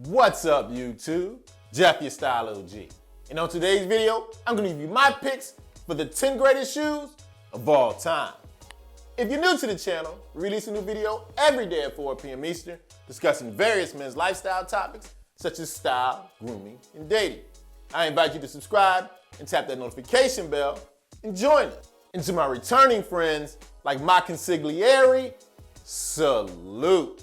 What's up, YouTube? Jeff, your Style O.G. And on today's video, I'm gonna give you my picks for the 10 greatest shoes of all time. If you're new to the channel, we release a new video every day at 4 p.m. Eastern, discussing various men's lifestyle topics such as style, grooming, and dating. I invite you to subscribe and tap that notification bell and join us. And to my returning friends like my consigliere, salute.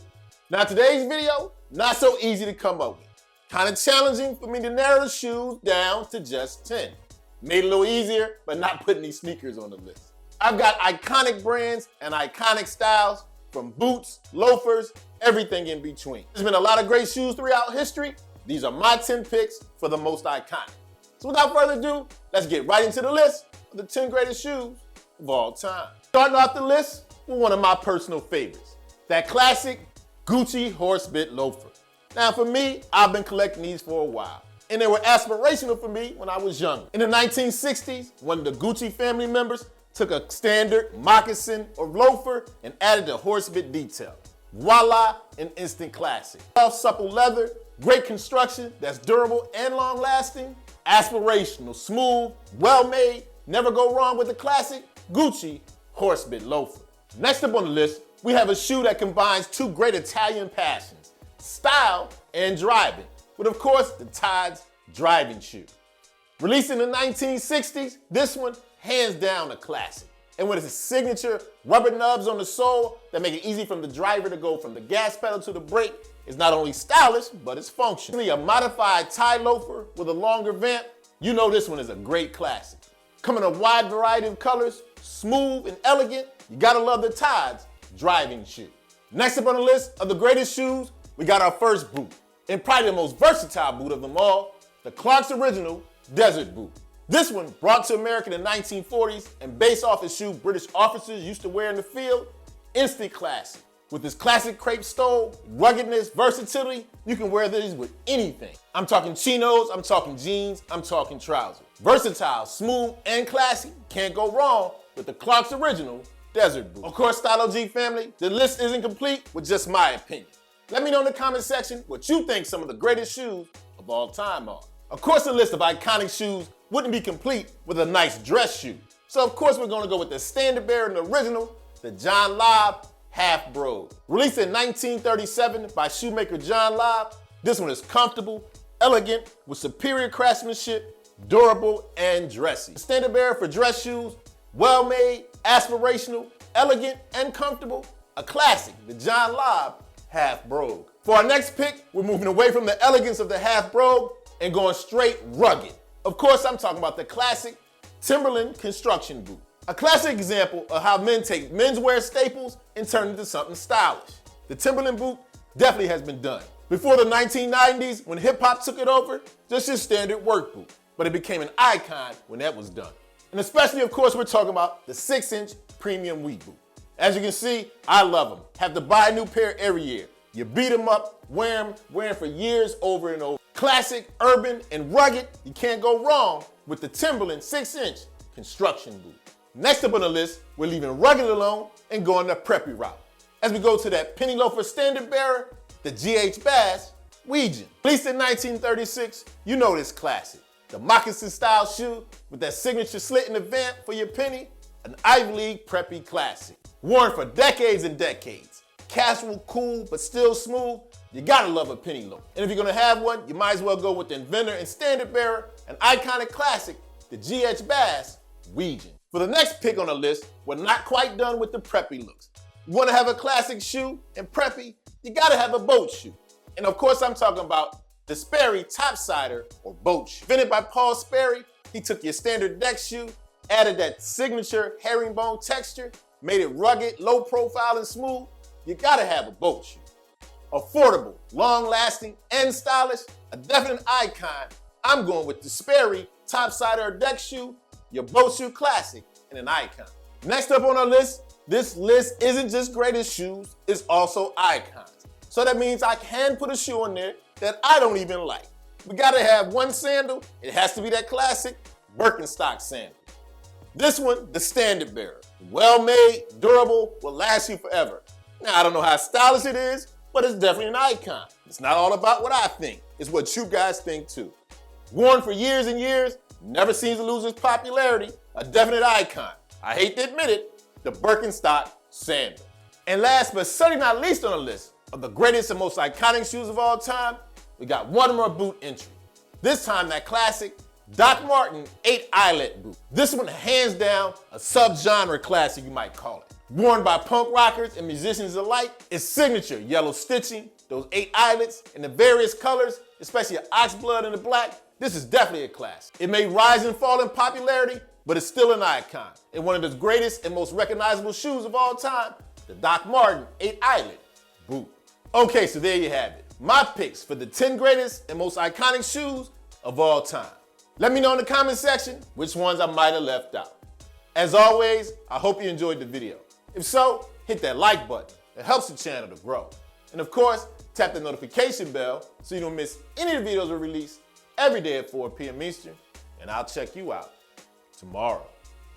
Now today's video, not so easy to come up with. Kind of challenging for me to narrow the shoes down to just 10. Made it a little easier, but not putting these sneakers on the list. I've got iconic brands and iconic styles, from boots, loafers, everything in between. There's been a lot of great shoes throughout history. These are my 10 picks for the most iconic. So without further ado, let's get right into the list of the 10 greatest shoes of all time. Starting off the list with one of my personal favorites, that classic Gucci horsebit loafer. Now for me, I've been collecting these for a while, and they were aspirational for me when I was younger. In the 1960s, one of the Gucci family members took a standard moccasin or loafer and added the horsebit detail. Voila, an instant classic. Soft, supple leather, great construction that's durable and long-lasting, aspirational, smooth, well-made, never go wrong with the classic Gucci horsebit loafer. Next up on the list, we have a shoe that combines two great Italian passions, style and driving, with of course the Tide's driving shoe. Released in the 1960s, this one hands down a classic. And with its signature rubber nubs on the sole that make it easy for the driver to go from the gas pedal to the brake, it's not only stylish, but it's functional. A modified Tide loafer with a longer vamp, you know this one is a great classic. Coming in a wide variety of colors, smooth and elegant, you gotta love the Tide's driving shoe. Next up on the list of the greatest shoes, we got our first boot, and probably the most versatile boot of them all, the Clark's original desert boot. This one, brought to America in the 1940s and based off the shoe British officers used to wear in the field, instant classic. With this classic crepe stole, ruggedness, versatility, you can wear these with anything. I'm talking chinos, I'm talking jeans, I'm talking trousers. Versatile, smooth, and classy, can't go wrong with the Clark's original desert boot. Of course, Style O.G. family, the list isn't complete with just my opinion. Let me know in the comment section what you think some of the greatest shoes of all time are. Of course, the list of iconic shoes wouldn't be complete with a nice dress shoe. So of course, we're gonna go with the standard bearer and the original, the John Lobb Half Brogue. Released in 1937 by shoemaker John Lobb, this one is comfortable, elegant, with superior craftsmanship, durable, and dressy. The standard bearer for dress shoes, well-made, aspirational, elegant, and comfortable, a classic, the John Lobb Half Brogue. For our next pick, we're moving away from the elegance of the Half Brogue and going straight rugged. Of course, I'm talking about the classic Timberland construction boot. A classic example of how men take menswear staples and turn it into something stylish. The Timberland boot definitely has been done. Before the 1990s, when hip hop took it over, just your standard work boot. But it became an icon when that was done. And especially, of course, we're talking about the 6-inch premium wheat boot. As you can see, I love them. Have to buy a new pair every year. You beat them up, wear them for years over and over. Classic, urban, and rugged, you can't go wrong with the Timberland 6-inch construction boot. Next up on the list, we're leaving rugged alone and going the preppy route. As we go to that penny loafer standard bearer, the G.H. Bass Weejan. Released in 1936, you know this classic. The moccasin style shoe with that signature slit in the vamp for your penny, an Ivy League preppy classic. Worn for decades and decades. Casual, cool, but still smooth, you gotta love a penny loafer. And if you're gonna have one, you might as well go with the inventor and standard bearer, an iconic classic, the G.H. Bass Weejan. For the next pick on the list, we're not quite done with the preppy looks. You wanna have a classic shoe and preppy, you gotta have a boat shoe. And of course, I'm talking about the Sperry Topsider or boat shoe. Invented by Paul Sperry, he took your standard deck shoe, added that signature herringbone texture, made it rugged, low profile, and smooth. You gotta have a boat shoe. Affordable, long-lasting, and stylish, a definite icon, I'm going with the Sperry Topsider or deck shoe, your boat shoe classic, and an icon. Next up on our list, this list isn't just greatest shoes, it's also icons. So that means I can put a shoe on there that I don't even like. We gotta have one sandal, it has to be that classic Birkenstock sandal. This one, the standard bearer. Well-made, durable, will last you forever. Now, I don't know how stylish it is, but it's definitely an icon. It's not all about what I think, it's what you guys think too. Worn for years and years, never seems to lose its popularity, a definite icon. I hate to admit it, the Birkenstock sandal. And last but certainly not least on the list of the greatest and most iconic shoes of all time, we got one more boot entry. This time that classic Doc Marten 8 Eyelet boot. This one hands down a sub-genre classic, you might call it. Worn by punk rockers and musicians alike, its signature yellow stitching, those 8 eyelets in the various colors, especially the oxblood and the black, this is definitely a classic. It may rise and fall in popularity, but it's still an icon. And one of the greatest and most recognizable shoes of all time, the Doc Marten 8 Eyelet boot. Okay, so there you have it. My picks for the 10 greatest and most iconic shoes of all time. Let me know in the comment section which ones I might have left out. As always, I hope you enjoyed the video. If so, hit that like button. It helps the channel to grow. And of course, tap the notification bell so you don't miss any of the videos we release every day at 4 p.m. Eastern. And I'll check you out tomorrow.